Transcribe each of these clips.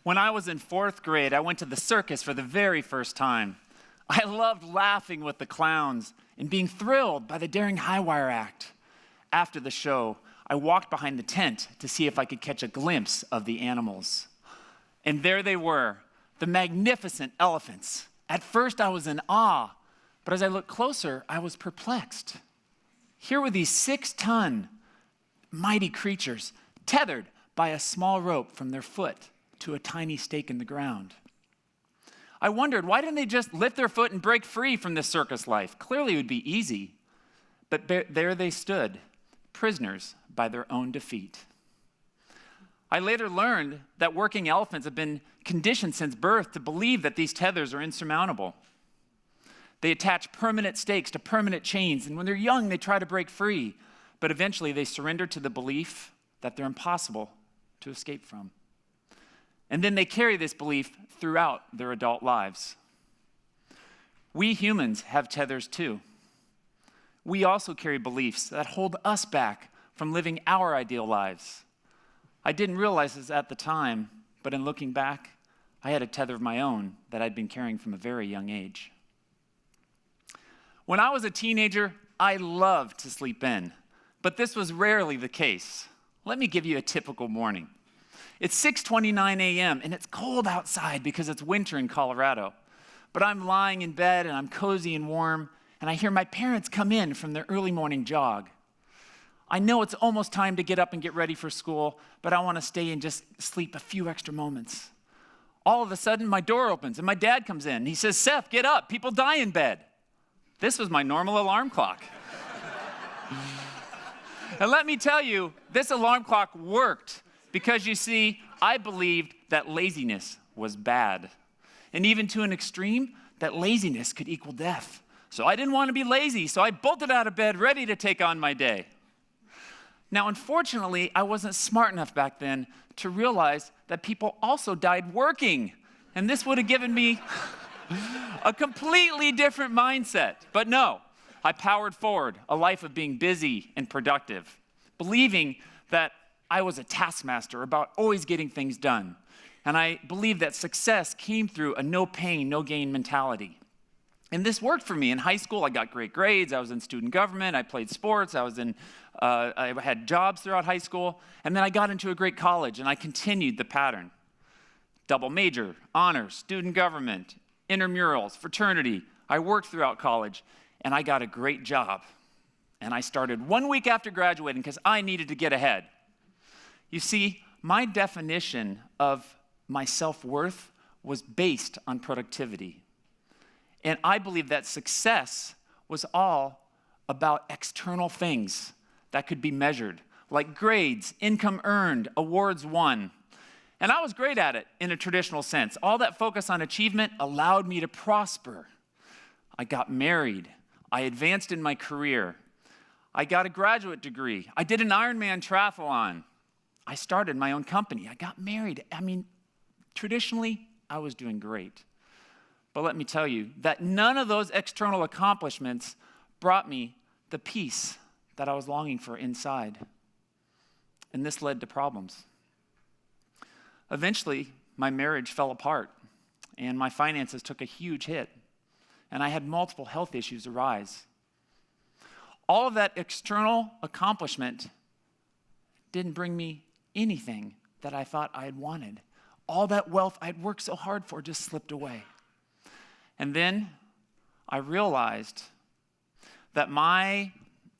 When I was in 4th grade, I went to the circus for the very first time. I loved laughing with the clowns and being thrilled by the daring high-wire act. After the show, I walked behind the tent to see if I could catch a glimpse of the animals. And there they were, the magnificent elephants. At first, I was in awe, but as I looked closer, I was perplexed. Here were these 6-ton mighty creatures, tethered by a small rope from their foot to a tiny stake in the ground. I wondered, why didn't they just lift their foot and break free from this circus life? Clearly it would be easy. But there they stood, prisoners by their own defeat. I later learned that working elephants have been conditioned since birth to believe that these tethers are insurmountable. They attach permanent stakes to permanent chains, and when they're young, they try to break free. But eventually they surrender to the belief that they're impossible to escape from. And then they carry this belief throughout their adult lives. We humans have tethers too. We also carry beliefs that hold us back from living our ideal lives. I didn't realize this at the time, but in looking back, I had a tether of my own that I'd been carrying from a very young age. When I was a teenager, I loved to sleep in, but this was rarely the case. Let me give you a typical morning. It's 6:29 a.m. and it's cold outside because it's winter in Colorado. But I'm lying in bed and I'm cozy and warm, and I hear my parents come in from their early morning jog. I know it's almost time to get up and get ready for school, but I want to stay and just sleep a few extra moments. All of a sudden, my door opens and my dad comes in. He says, "Seth, get up. People die in bed." This was my normal alarm clock. And let me tell you, this alarm clock worked. Because you see, I believed that laziness was bad. And even to an extreme, that laziness could equal death. So I didn't want to be lazy, so I bolted out of bed ready to take on my day. Now, unfortunately, I wasn't smart enough back then to realize that people also died working. And this would have given me a completely different mindset. But no, I powered forward a life of being busy and productive, believing that I was a taskmaster about always getting things done. And I believed that success came through a no pain, no gain mentality. And this worked for me. In high school, I got great grades. I was in student government. I played sports. I had jobs throughout high school. And then I got into a great college, and I continued the pattern. Double major, honors, student government, intramurals, fraternity. I worked throughout college, and I got a great job. And I started 1 week after graduating because I needed to get ahead. You see, my definition of my self-worth was based on productivity. And I believe that success was all about external things that could be measured, like grades, income earned, awards won. And I was great at it in a traditional sense. All that focus on achievement allowed me to prosper. I got married. I advanced in my career. I got a graduate degree. I did an Ironman triathlon. I started my own company. I got married. Traditionally, I was doing great. But let me tell you that none of those external accomplishments brought me the peace that I was longing for inside. And this led to problems. Eventually, my marriage fell apart, and my finances took a huge hit, and I had multiple health issues arise. All of that external accomplishment didn't bring me anything that I thought I had wanted. All that wealth I'd worked so hard for just slipped away. And then I realized that my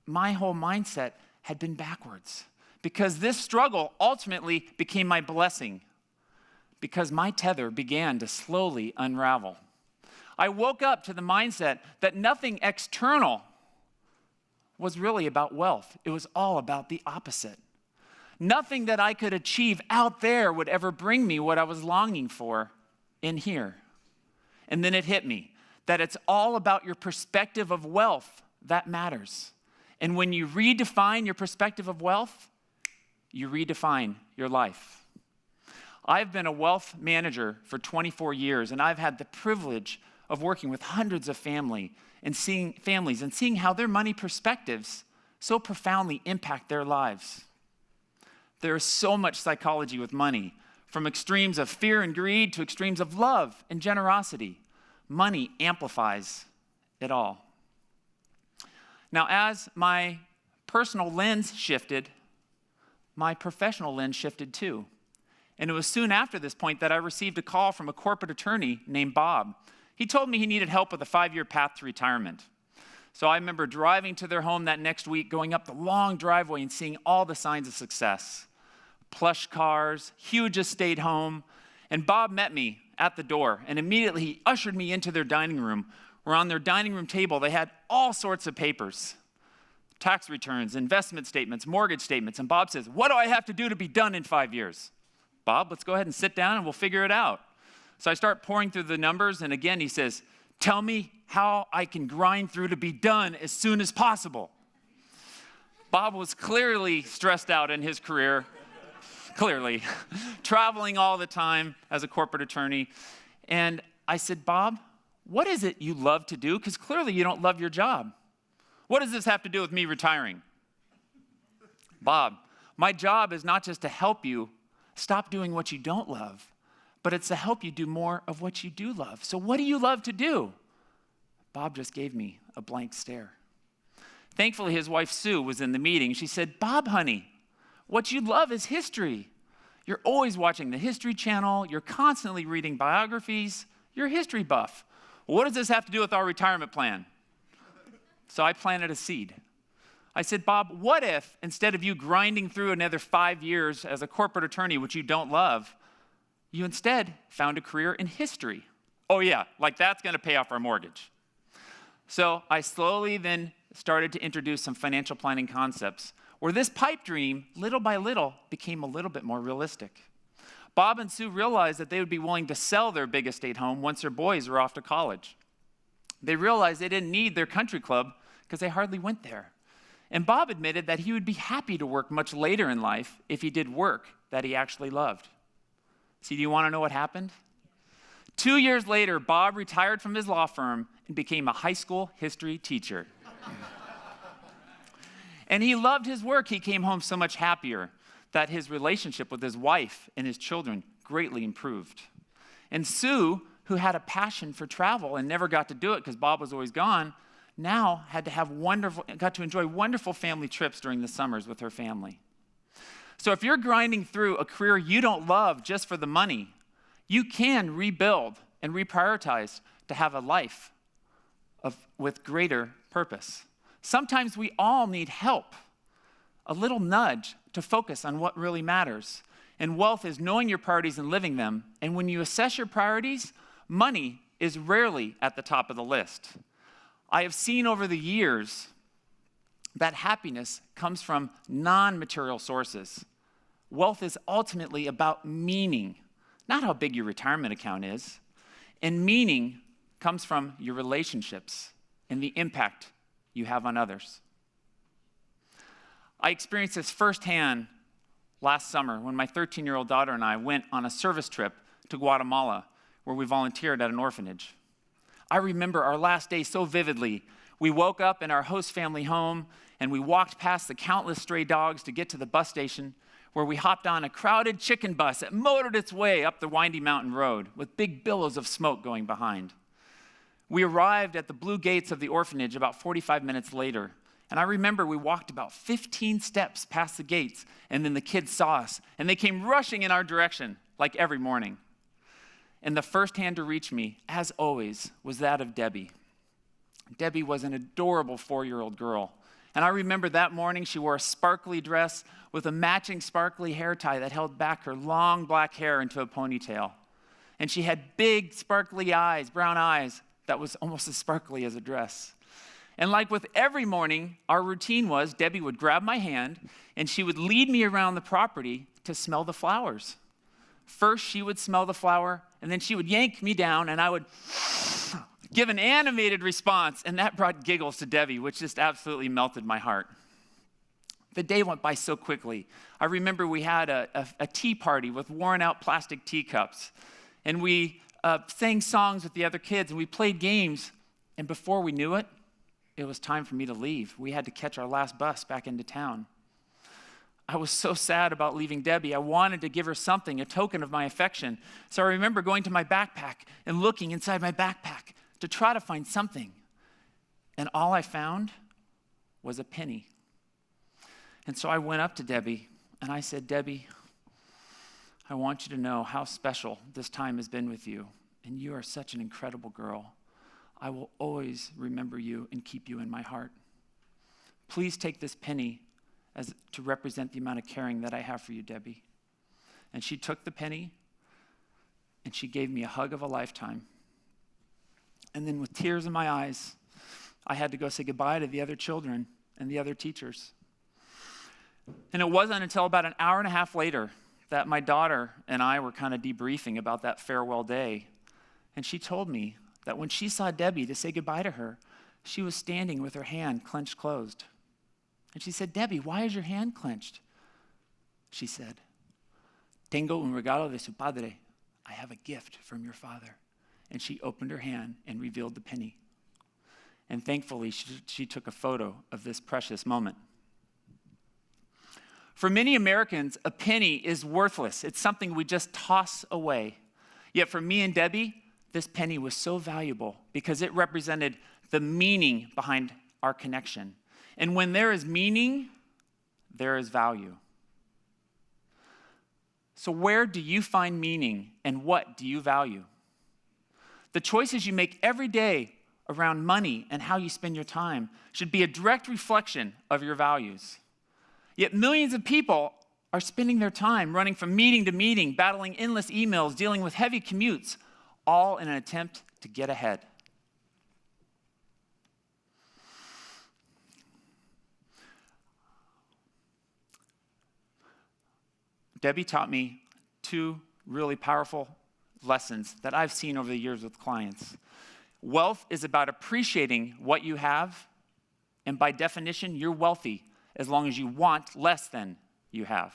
whole mindset had been backwards, because this struggle ultimately became my blessing, because my tether began to slowly unravel. I woke up to the mindset that nothing external was really about wealth. It was all about the opposite. Nothing that I could achieve out there would ever bring me what I was longing for in here. And then it hit me that it's all about your perspective of wealth that matters. And when you redefine your perspective of wealth, you redefine your life. I've been a wealth manager for 24 years, and I've had the privilege of working with hundreds of families and seeing how their money perspectives so profoundly impact their lives. There is so much psychology with money, from extremes of fear and greed to extremes of love and generosity. Money amplifies it all. Now, as my personal lens shifted, my professional lens shifted too. And it was soon after this point that I received a call from a corporate attorney named Bob. He told me he needed help with a 5-year path to retirement. So I remember driving to their home that next week, going up the long driveway and seeing all the signs of success. Plush cars, huge estate home. And Bob met me at the door, and immediately he ushered me into their dining room, where on their dining room table they had all sorts of papers. Tax returns, investment statements, mortgage statements. And Bob says, "What do I have to do to be done in 5 years?" "Bob, let's go ahead and sit down and we'll figure it out." So I start pouring through the numbers, and again he says, "Tell me how I can grind through to be done as soon as possible." Bob was clearly stressed out in his career, clearly, traveling all the time as a corporate attorney. And I said, "Bob, what is it you love to do? Because clearly you don't love your job. What does this have to do with me retiring?" "Bob, my job is not just to help you stop doing what you don't love, but it's to help you do more of what you do love. So what do you love to do?" Bob just gave me a blank stare. Thankfully, his wife Sue was in the meeting. She said, "Bob, honey, what you love is history. You're always watching the History Channel. You're constantly reading biographies. You're a history buff. What does this have to do with our retirement plan?" So I planted a seed. I said, "Bob, what if instead of you grinding through another 5 years as a corporate attorney, which you don't love, you instead found a career in history?" "Oh yeah, like that's going to pay off our mortgage." So I slowly then started to introduce some financial planning concepts where this pipe dream, little by little, became a little bit more realistic. Bob and Sue realized that they would be willing to sell their big estate home once their boys were off to college. They realized they didn't need their country club because they hardly went there. And Bob admitted that he would be happy to work much later in life if he did work that he actually loved. See, do you want to know what happened? 2 years later, Bob retired from his law firm and became a high school history teacher. And he loved his work. He came home so much happier that his relationship with his wife and his children greatly improved. And Sue, who had a passion for travel and never got to do it because Bob was always gone, now got to enjoy wonderful family trips during the summers with her family. So if you're grinding through a career you don't love just for the money, you can rebuild and reprioritize to have a life with greater purpose. Sometimes we all need help, a little nudge to focus on what really matters. And wealth is knowing your priorities and living them. And when you assess your priorities, money is rarely at the top of the list. I have seen over the years that happiness comes from non-material sources. Wealth is ultimately about meaning, not how big your retirement account is. And meaning comes from your relationships and the impact you have on others. I experienced this firsthand last summer when my 13-year-old daughter and I went on a service trip to Guatemala where we volunteered at an orphanage. I remember our last day so vividly. We woke up in our host family home and we walked past the countless stray dogs to get to the bus station where we hopped on a crowded chicken bus that motored its way up the windy mountain road with big billows of smoke going behind. We arrived at the blue gates of the orphanage about 45 minutes later. And I remember we walked about 15 steps past the gates, and then the kids saw us, and they came rushing in our direction, like every morning. And the first hand to reach me, as always, was that of Debbie. Debbie was an adorable 4-year-old girl. And I remember that morning she wore a sparkly dress with a matching sparkly hair tie that held back her long black hair into a ponytail. And she had big sparkly eyes, brown eyes, that was almost as sparkly as a dress. And like with every morning, our routine was Debbie would grab my hand and she would lead me around the property to smell the flowers. First, she would smell the flower, and then she would yank me down, and I would give an animated response, and that brought giggles to Debbie, which just absolutely melted my heart. The day went by so quickly. I remember we had a tea party with worn-out plastic teacups, and we sang songs with the other kids, and we played games, and before we knew it, it was time for me to leave. We had to catch our last bus back into town. I was so sad about leaving Debbie. I wanted to give her something, a token of my affection. So I remember going to my backpack and looking inside my backpack to try to find something. And all I found was a penny. And so I went up to Debbie and I said, Debbie, I want you to know how special this time has been with you. And you are such an incredible girl. I will always remember you and keep you in my heart. Please take this penny as to represent the amount of caring that I have for you, Debbie. And she took the penny and she gave me a hug of a lifetime. And then with tears in my eyes, I had to go say goodbye to the other children and the other teachers. And it wasn't until about an hour and a half later that my daughter and I were kind of debriefing about that farewell day. And she told me that when she saw Debbie to say goodbye to her, she was standing with her hand clenched closed. And she said, Debbie, why is your hand clenched? She said, Tengo un regalo de su padre. I have a gift from your father. And she opened her hand and revealed the penny. And thankfully, she took a photo of this precious moment. For many Americans, a penny is worthless. It's something we just toss away. Yet for me and Debbie, this penny was so valuable because it represented the meaning behind our connection. And when there is meaning, there is value. So where do you find meaning and what do you value? The choices you make every day around money and how you spend your time should be a direct reflection of your values. Yet millions of people are spending their time running from meeting to meeting, battling endless emails, dealing with heavy commutes, all in an attempt to get ahead. Debbie taught me two really powerful lessons that I've seen over the years with clients. Wealth is about appreciating what you have, and by definition, you're wealthy as long as you want less than you have.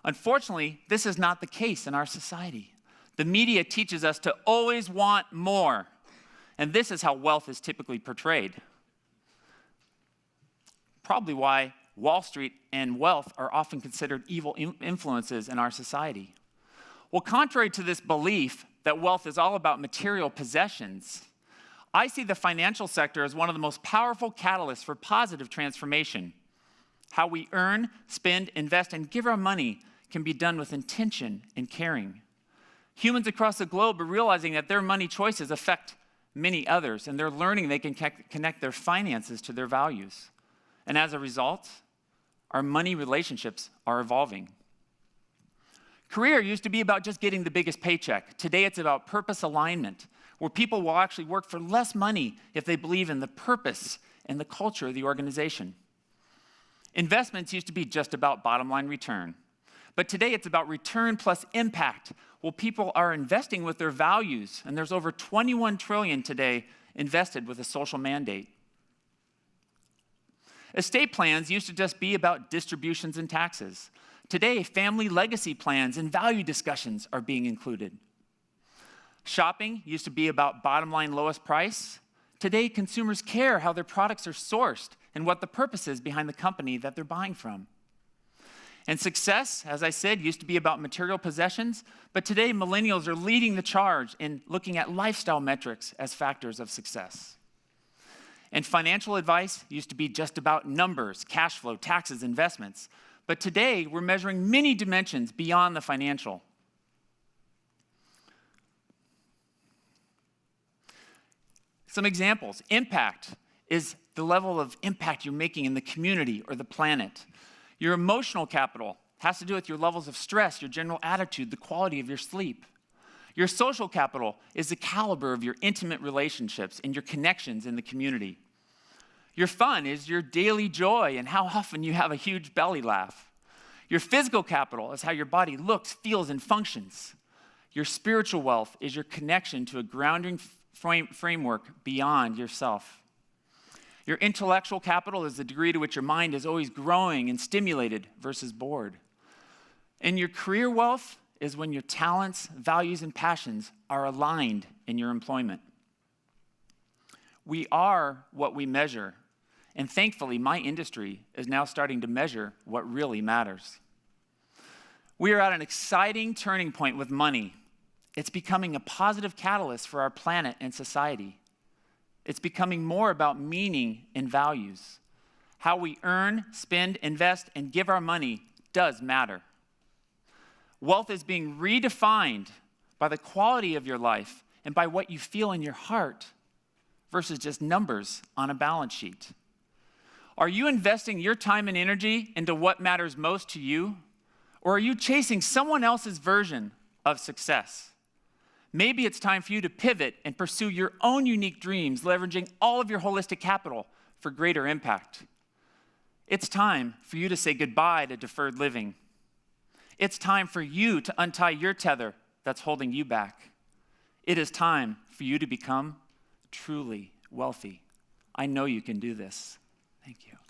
Unfortunately, this is not the case in our society. The media teaches us to always want more, and this is how wealth is typically portrayed. Probably why Wall Street and wealth are often considered evil influences in our society. Well, contrary to this belief that wealth is all about material possessions, I see the financial sector as one of the most powerful catalysts for positive transformation. How we earn, spend, invest, and give our money can be done with intention and caring. Humans across the globe are realizing that their money choices affect many others, and they're learning they can connect their finances to their values. And as a result, our money relationships are evolving. Career used to be about just getting the biggest paycheck. Today it's about purpose alignment, where people will actually work for less money if they believe in the purpose and the culture of the organization. Investments used to be just about bottom line return. But today it's about return plus impact. Well, people are investing with their values, and there's over $21 trillion today invested with a social mandate. Estate plans used to just be about distributions and taxes. Today, family legacy plans and value discussions are being included. Shopping used to be about bottom line lowest price. Today, consumers care how their products are sourced and what the purpose is behind the company that they're buying from. And success, as I said, used to be about material possessions, but today millennials are leading the charge in looking at lifestyle metrics as factors of success. And financial advice used to be just about numbers, cash flow, taxes, investments. But today, we're measuring many dimensions beyond the financial. Some examples. Impact is the level of impact you're making in the community or the planet. Your emotional capital has to do with your levels of stress, your general attitude, the quality of your sleep. Your social capital is the caliber of your intimate relationships and your connections in the community. Your fun is your daily joy and how often you have a huge belly laugh. Your physical capital is how your body looks, feels, and functions. Your spiritual wealth is your connection to a grounding framework beyond yourself. Your intellectual capital is the degree to which your mind is always growing and stimulated versus bored. And your career wealth is when your talents, values, and passions are aligned in your employment. We are what we measure, And thankfully, my industry is now starting to measure what really matters. We are at an exciting turning point with money. It's becoming a positive catalyst for our planet and society. It's becoming more about meaning and values. How we earn, spend, invest, and give our money does matter. Wealth is being redefined by the quality of your life and by what you feel in your heart versus just numbers on a balance sheet. Are you investing your time and energy into what matters most to you? Or are you chasing someone else's version of success? Maybe it's time for you to pivot and pursue your own unique dreams, leveraging all of your holistic capital for greater impact. It's time for you to say goodbye to deferred living. It's time for you to untie your tether that's holding you back. It is time for you to become truly wealthy. I know you can do this. Thank you.